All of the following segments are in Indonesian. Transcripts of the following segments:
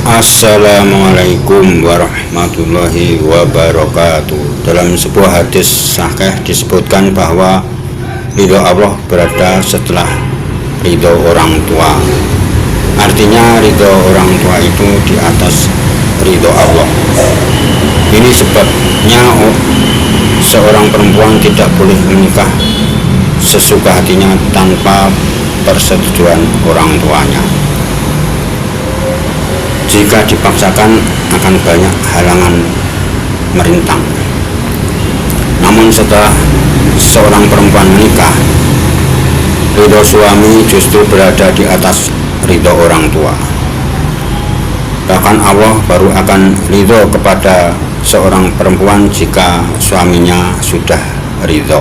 Assalamualaikum warahmatullahi wabarakatuh. Dalam sebuah hadis sahih disebutkan bahwa ridho Allah berada setelah ridho orang tua. Artinya ridho orang tua itu di atas ridho Allah. Ini sebabnya seorang perempuan tidak boleh menikah sesuka hatinya tanpa persetujuan orang tuanya. Jika dipaksakan akan banyak halangan merintang. Namun setelah seorang perempuan menikah, ridho suami justru berada di atas ridho orang tua. Bahkan Allah baru akan ridho kepada seorang perempuan jika suaminya sudah ridho.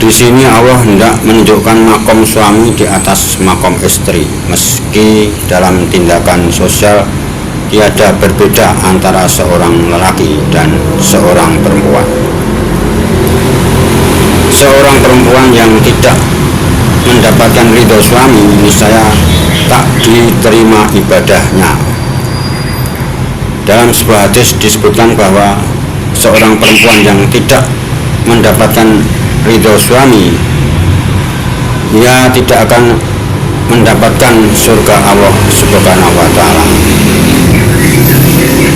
Di sini Allah hendak menunjukkan makom suami di atas makom istri, meski dalam tindakan sosial tiada berbeda antara seorang lelaki dan seorang perempuan. Seorang perempuan yang tidak mendapatkan ridho suami niscaya tak diterima ibadahnya. Dalam sebuah hadis disebutkan bahwa seorang perempuan yang tidak mendapatkan ridho suami, ia tidak akan mendapatkan surga Allah Subhanahu wa ta'ala.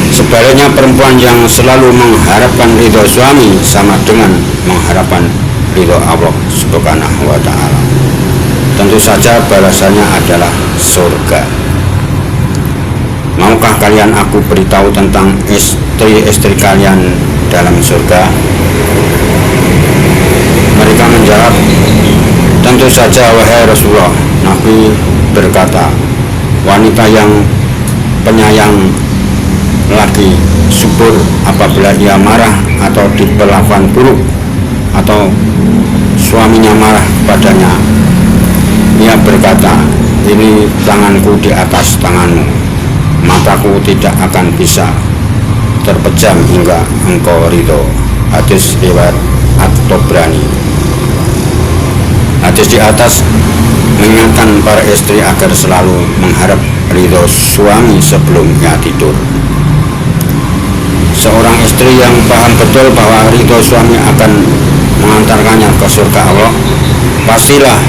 Sebaliknya perempuan yang selalu mengharapkan ridho suami sama dengan mengharapkan ridho Allah Subhanahu wa ta'ala. Tentu saja balasannya adalah surga. Maukah kalian aku beritahu tentang istri-istri kalian dalam surga? Mereka menjawab, tentu saja wahai Rasulullah. Nabi berkata, wanita yang penyayang lagi, subur apabila ia marah atau diperlakukan buruk atau suaminya marah kepadanya. Ia berkata, ini tanganku di atas tanganmu, mataku tidak akan bisa terpejam hingga engkau ridho. Hadis riwayat At-Tabrani. Hadis di atas mengingatkan para istri agar selalu mengharap ridho suami sebelum ia tidur. Seorang istri yang paham betul bahwa ridho suami akan mengantarkannya ke surga Allah, pastilah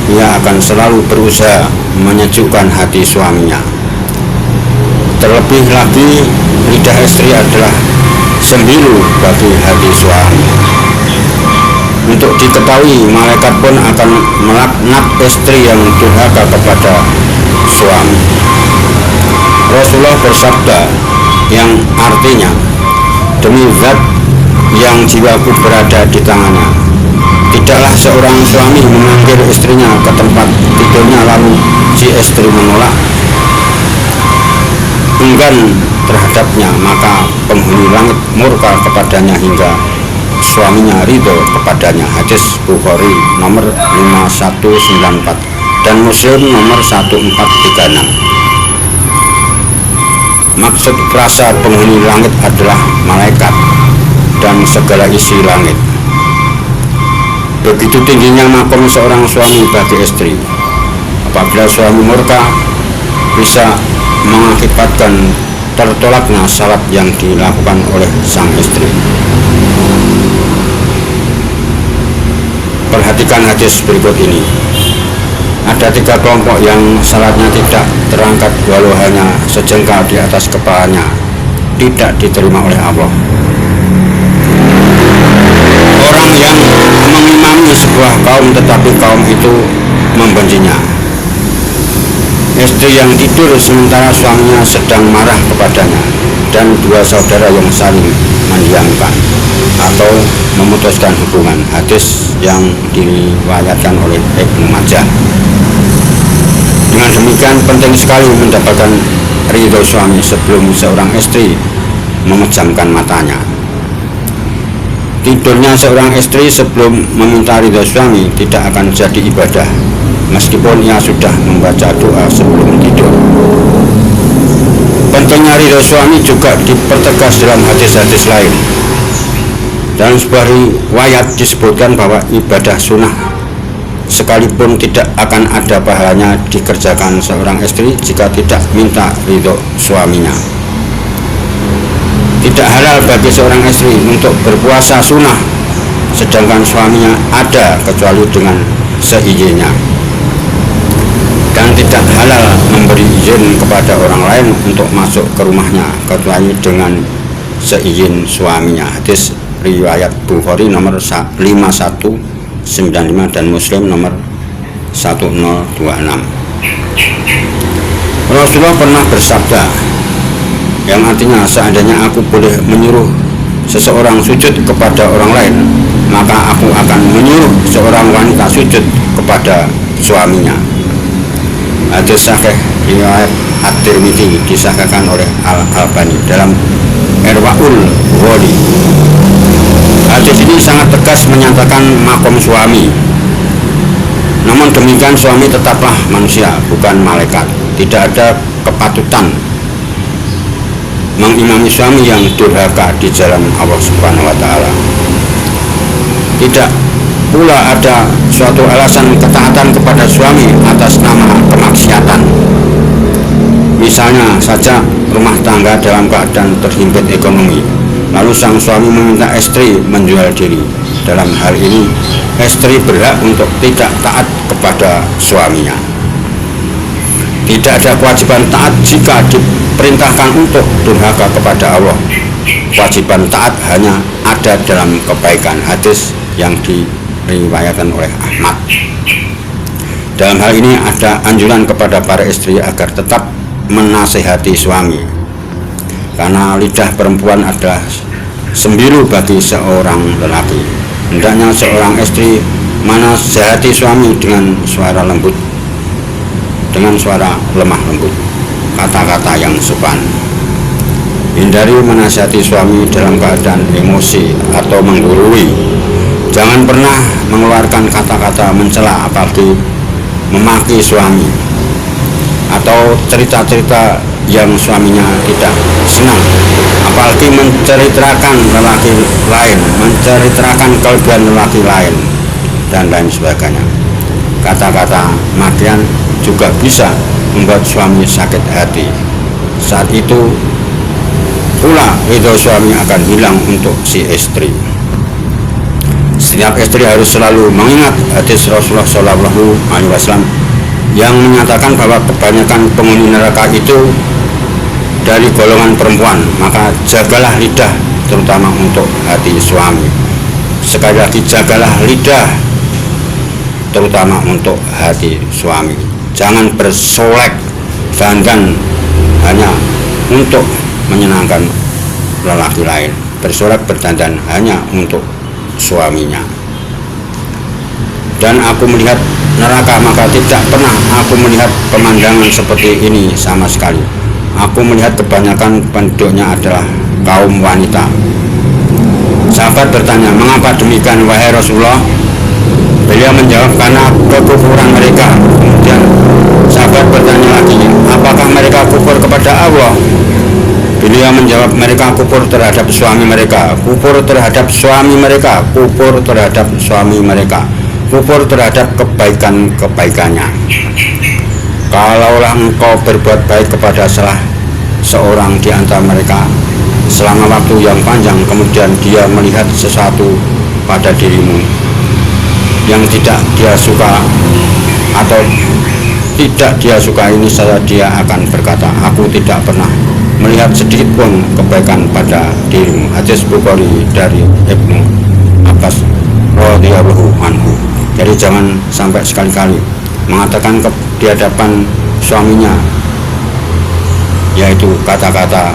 ia akan selalu berusaha menyejukkan hati suaminya. Terlebih lagi, lidah istri adalah sembilu bagi hati suami. Untuk diketahui, malaikat pun akan melaknat istri yang durhaka kepada suami. Rasulullah bersabda yang artinya, demi zat yang jiwaku berada di tangannya, tidaklah seorang suami memanggil istrinya ke tempat tidurnya lalu si istri menolak, enggan terhadapnya, maka penghuni langit murka kepadanya hingga suaminya ridho kepadanya. Hadis Bukhari nomor 5194 dan Muslim nomor 1436. Maksud frasa penghuni langit adalah malaikat dan segala isi langit. Begitu tingginya makom seorang suami bagi istri. Apabila suami murka, bisa mengakibatkan tertolaknya salat yang dilakukan oleh sang istri. Perhatikan hadis berikut ini. Ada 3 kelompok yang salatnya tidak terangkat walau hanya sejengkal di atas kepalanya, tidak diterima oleh Allah. Orang yang mengimami sebuah kaum tetapi kaum itu membencinya. Istri yang tidur sementara suaminya sedang marah kepadanya, dan 2 saudara yang saling mendiamkan atau memutuskan hubungan. Hadis yang diriwayatkan oleh Ibnu Majah. Dengan demikian penting sekali mendapatkan ridho suami sebelum seorang istri memejamkan matanya. Tidurnya seorang istri sebelum meminta ridho suami tidak akan jadi ibadah, meskipun ia sudah membaca doa sebelum tidur. Pentingnya ridho suami juga dipertegas dalam hadis-hadis lain. Dalam sebuah riwayat disebutkan bahwa ibadah sunnah sekalipun tidak akan ada pahalanya dikerjakan seorang istri jika tidak minta ridho suaminya. Tidak halal bagi seorang istri untuk berpuasa sunnah sedangkan suaminya ada kecuali dengan seizinnya, dan tidak halal memberi izin kepada orang lain untuk masuk ke rumahnya kecuali dengan seizin suaminya. Hadis riwayat Bukhari nomor 5195 dan Muslim nomor 1026. Rasulullah pernah bersabda, yang artinya seandainya aku boleh menyuruh seseorang sujud kepada orang lain, maka aku akan menyuruh seorang wanita sujud kepada suaminya. Hadis sahih riwayat At-Tirmidzi disahkan oleh Al-Albani dalam Irwaul Ghali. Hadis ini sangat tegas menyatakan makom suami. Namun demikian suami tetaplah manusia, bukan malaikat. Tidak ada kepatutan mengimami suami yang durhaka di jalan Allah Subhanahu wa taala. Tidak pula ada suatu alasan ketaatan kepada suami atas nama kemaksiatan. Misalnya saja rumah tangga dalam keadaan terhimpit ekonomi, lalu sang suami meminta istri menjual diri. Dalam hal ini, istri berhak untuk tidak taat kepada suaminya. Tidak ada kewajiban taat jika diperintahkan untuk durhaka kepada Allah. Kewajiban taat hanya ada dalam kebaikan. Hadis yang diriwayatkan oleh Ahmad. Dalam hal ini ada anjuran kepada para istri agar tetap menasihati suami, karena lidah perempuan adalah sembilu bagi seorang lelaki. Hendaknya seorang istri menasihati suami dengan suara lembut, dengan suara lemah lembut, kata-kata yang sopan. Hindari menasihati suami dalam keadaan emosi atau menggurui. Jangan pernah mengeluarkan kata-kata mencela, apalagi memaki suami, atau cerita-cerita yang suaminya tidak senang, apalagi menceritakan lelaki lain, menceritakan kelebihan lelaki lain, dan lain sebagainya. Kata-kata makian juga bisa membuat suami sakit hati. Saat itu pula ridho suami akan hilang untuk si istri. Setiap istri harus selalu mengingat hadis Rasulullah SAW yang menyatakan bahwa kebanyakan penghuni neraka itu dari golongan perempuan. Maka jagalah lidah, terutama untuk hati suami. Sekali lagi, jagalah lidah, terutama untuk hati suami. Jangan bersolek dandan hanya untuk menyenangkan lelaki lain, bersolek berdandan hanya untuk suaminya. Dan aku melihat neraka, maka tidak pernah aku melihat pemandangan seperti ini sama sekali. Aku melihat kebanyakan penduduknya adalah kaum wanita. Sahabat bertanya, mengapa demikian wahai Rasulullah? Beliau menjawab, karena kekufuran mereka. Kemudian sahabat bertanya lagi, apakah mereka kufur kepada Allah? Beliau menjawab, mereka kufur terhadap suami mereka, kufur terhadap suami mereka, kufur terhadap suami mereka, kufur terhadap kebaikan-kebaikannya. Kalaulah engkau berbuat baik kepada salah seorang di antara mereka selama waktu yang panjang, kemudian dia melihat sesuatu pada dirimu yang tidak dia suka atau tidak dia suka, ini saja dia akan berkata, aku tidak pernah melihat sedikit pun kebaikan pada dirimu. Hadis Bukhari dari Ibnu Abbas radhiyallahu anhu. Jadi jangan sampai sekali-kali mengatakan di hadapan suaminya, yaitu kata-kata,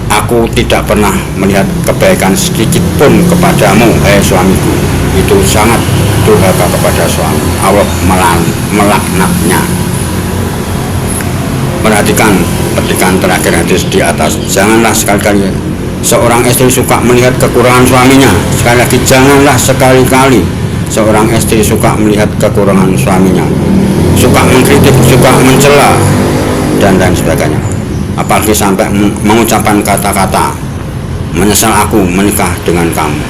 aku tidak pernah melihat kebaikan sedikit pun kepadamu, hai suamiku. Itu sangat durhaka kepada suami. Allah melaknatnya. Perhatikan petikan terakhir hadis di atas. Janganlah sekali-kali seorang istri suka melihat kekurangan suaminya. Sekali lagi, janganlah sekali-kali seorang istri suka melihat kekurangan suaminya, suka mengkritik, suka mencela, dan lain sebagainya. Apalagi sampai mengucapkan kata-kata, menyesal aku menikah dengan kamu.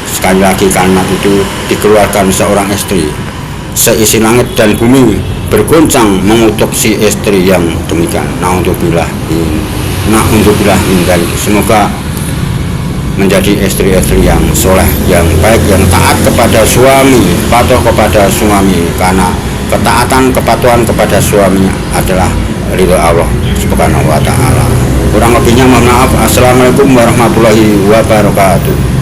Sekali lagi, kalimat itu dikeluarkan seorang istri seisi langit dan bumi bergoncang mengutuk si istri yang demikian. Naudzubillah min dzalik. Semoga menjadi istri-istri yang soleh, yang baik, yang taat kepada suami, patuh kepada suami, karena ketaatan, kepatuhan kepada suami adalah ridho Allah Subhanahu wa ta'ala. Kurang lebihnya mohon maaf. Assalamualaikum warahmatullahi wabarakatuh.